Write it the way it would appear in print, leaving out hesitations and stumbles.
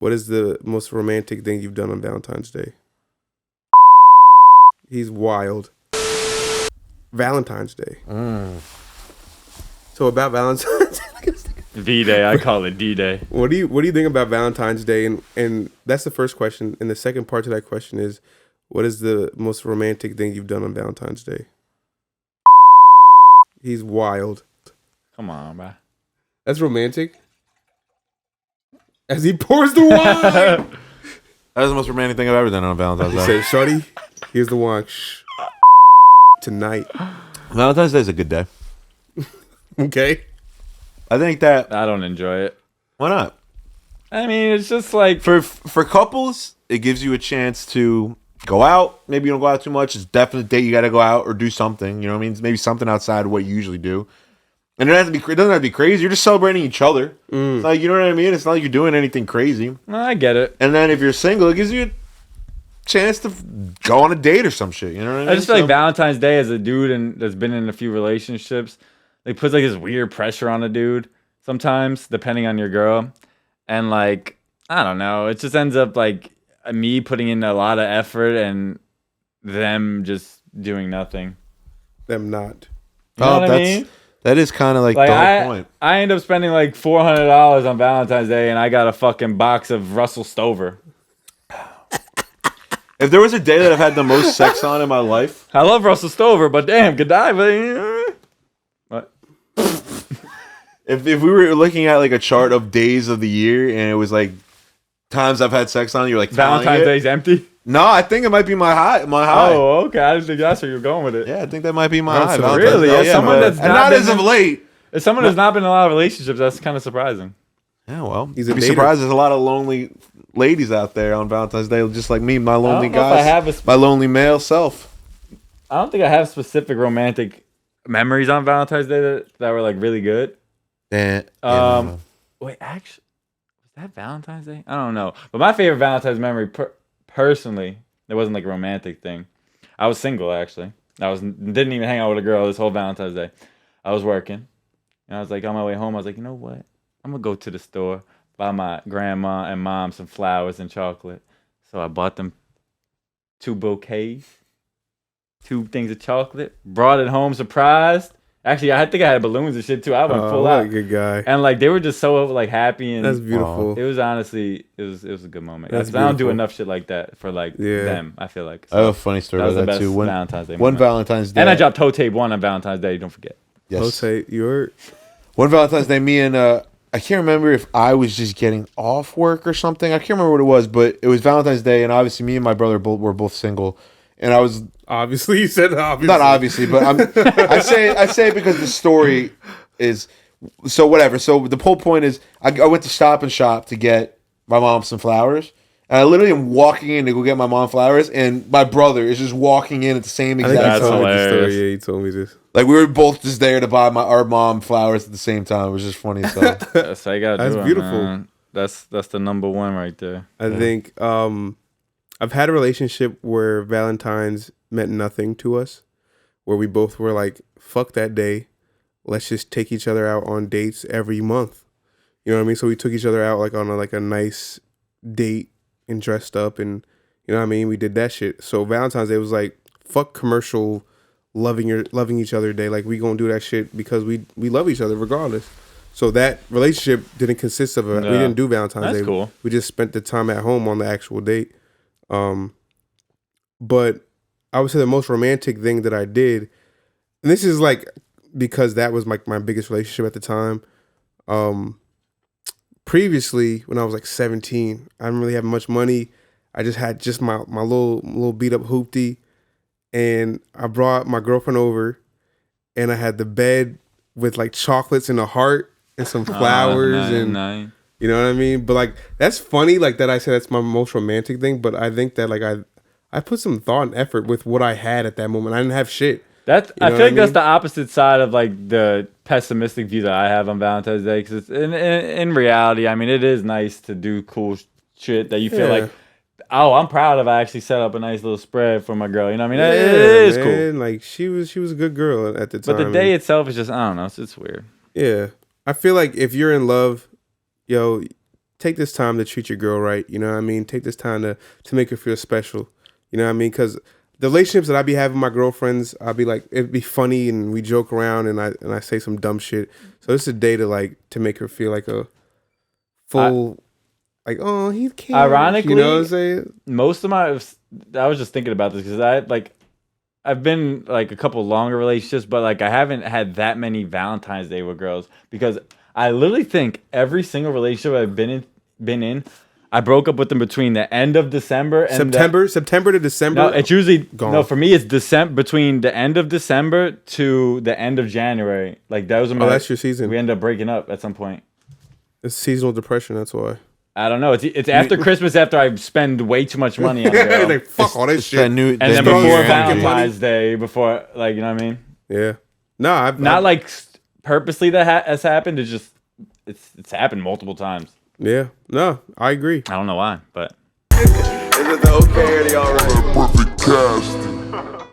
What is the most romantic thing you've done on Valentine's Day? He's wild. Valentine's Day. So about Valentine's V-Day, I call it D-Day. What do you think about Valentine's Day? And that's the first question. And the second part to that question is, what is the most romantic thing you've done on Valentine's Day? He's wild. Come on, bro. That's romantic. As he pours the wine. That was the most romantic thing I've ever done on Valentine's He Day. said, "Shorty, here's the wine. Shh. Tonight." Valentine's Day is a good day. Okay. I think that. I don't enjoy it. Why not? I mean, it's just like... For couples, it gives you a chance to go out. Maybe you don't go out too much. It's definitely a date you got to go out or do something. You know what I mean? Maybe something outside of what you usually do. And it doesn't have to be crazy. You're just celebrating each other. It's like, you know what I mean? It's not like you're doing anything crazy. I get it. And then if you're single, it gives you a chance to go on a date or some shit. You know what I mean? I just feel like Valentine's Day as a dude and that's been in a few relationships, they put like this weird pressure on a dude sometimes, depending on your girl. And like, I don't know. It just ends up like me putting in a lot of effort and them just doing nothing. Them not. You know what I mean? That is kind of like the whole point. I end up spending like $400 on Valentine's Day and I got a fucking box of Russell Stover. If there was a day that I've had the most sex on in my life, I love Russell Stover, but damn, good die. What? if we were looking at like a chart of days of the year and it was like times I've had sex on, you're like Valentine's Day's empty? No, I think it might be my high. Oh, okay. I didn't think that's where you're going with it. Yeah, I think that might be my high. so really? Day. As someone that's not as of late. As someone who's not been in a lot of relationships, that's kind of surprising. Yeah, well, He's a you'd be dater. surprised there's a lot of lonely ladies out there on Valentine's Day, just like me, my lonely don't know if I have guys, my lonely male self. I don't think I have specific romantic memories on Valentine's Day that were like really good. Yeah. Wait, actually, was that Valentine's Day? I don't know. But my favorite Valentine's memory, personally, it wasn't like a romantic thing. I was single actually. Didn't even hang out with a girl this whole Valentine's Day. I was working, and I was like on my way home. I was like, you know what? I'm gonna go to the store, buy my grandma and mom some flowers and chocolate. So I bought them 2 bouquets, 2 things of chocolate. Brought it home, surprised. Actually, I think I had balloons and shit too. I went full what out. a good guy. And like they were just so like happy and That's beautiful. it was honestly it was a good moment. That's I don't do beautiful. enough shit like that for like them. I feel like I have a funny story that was about the that best too. Valentine's Day. One moment. Valentine's Day, And I dropped Toe Tape 1 on Valentine's Day. Don't forget. Yes. One Valentine's Day, me and I can't remember if I was just getting off work or something. I can't remember what it was, but it was Valentine's Day, and obviously me and my brother were both single, and I was Obviously, you said obviously. not obviously, but I say it because the story is so whatever. So the whole point is I went to Stop and Shop to get my mom some flowers. And I literally am walking in to go get my mom flowers, and my brother is just walking in at the same I think exact That's you told time. me the hilarious. story. Yeah, you told me this. Like we were both just there to buy our mom flowers at the same time. It was just funny. So That's how you gotta That's do it, beautiful. man. That's the number one right there. I think I've had a relationship where Valentine's meant nothing to us, where we both were like, fuck that day. Let's just take each other out on dates every month. You know what I mean? So we took each other out like on a nice date and dressed up, and you know what I mean? We did that shit. So Valentine's Day was like, fuck commercial loving each other day. Like we gonna do that shit because we love each other regardless. So that relationship didn't consist of we didn't do Valentine's That's Day. cool. We just spent the time at home on the actual date. But I would say the most romantic thing that I did, and this is like because that was like my biggest relationship at the time. Previously, when I was like 17, I didn't really have much money. I just had my little beat up hoopty, and I brought my girlfriend over, and I had the bed with like chocolates and a heart and some flowers and you know what I mean? But like that's funny, like that I said that's my most romantic thing. But I think that like I put some thought and effort with what I had at that moment. I didn't have shit. I feel like mean? that's the opposite side of like the pessimistic view that I have on Valentine's Day. Because in reality, I mean, it is nice to do cool shit that you feel like, oh, I'm proud of. I actually set up a nice little spread for my girl. You know what I mean? It is cool. Like she was a good girl at the time. But the day itself is just, I don't know, it's weird. Yeah, I feel like if you're in love, yo, take this time to treat your girl right. You know what I mean? Take this time to make her feel special. You know what I mean? Because the relationships that I be having with my girlfriends, I'll be like, it'd be funny and we joke around and I say some dumb shit. So this is a day to make her feel like a full, like, oh, he cares. Ironically, you know what I'm saying? Most of I was just thinking about this because I've been like a couple longer relationships, but like I haven't had that many Valentine's Day with girls because I literally think every single relationship I've been in, I broke up with them between the end of December and September to December. No, it's usually gone. No, for me it's December, between the end of December to the end of January. Like those are that's your season. We end up breaking up at some point. It's seasonal depression. That's why. I don't know. It's after Christmas, after I spend way too much money on a girl. Like, fuck all this shit. And then before Valentine's Day, before, like, you know what I mean? Yeah. No, Not like purposely that has happened. It's just it's happened multiple times. Yeah. No, I agree. I don't know why, but Is it the okay or the alright? Perfect cast.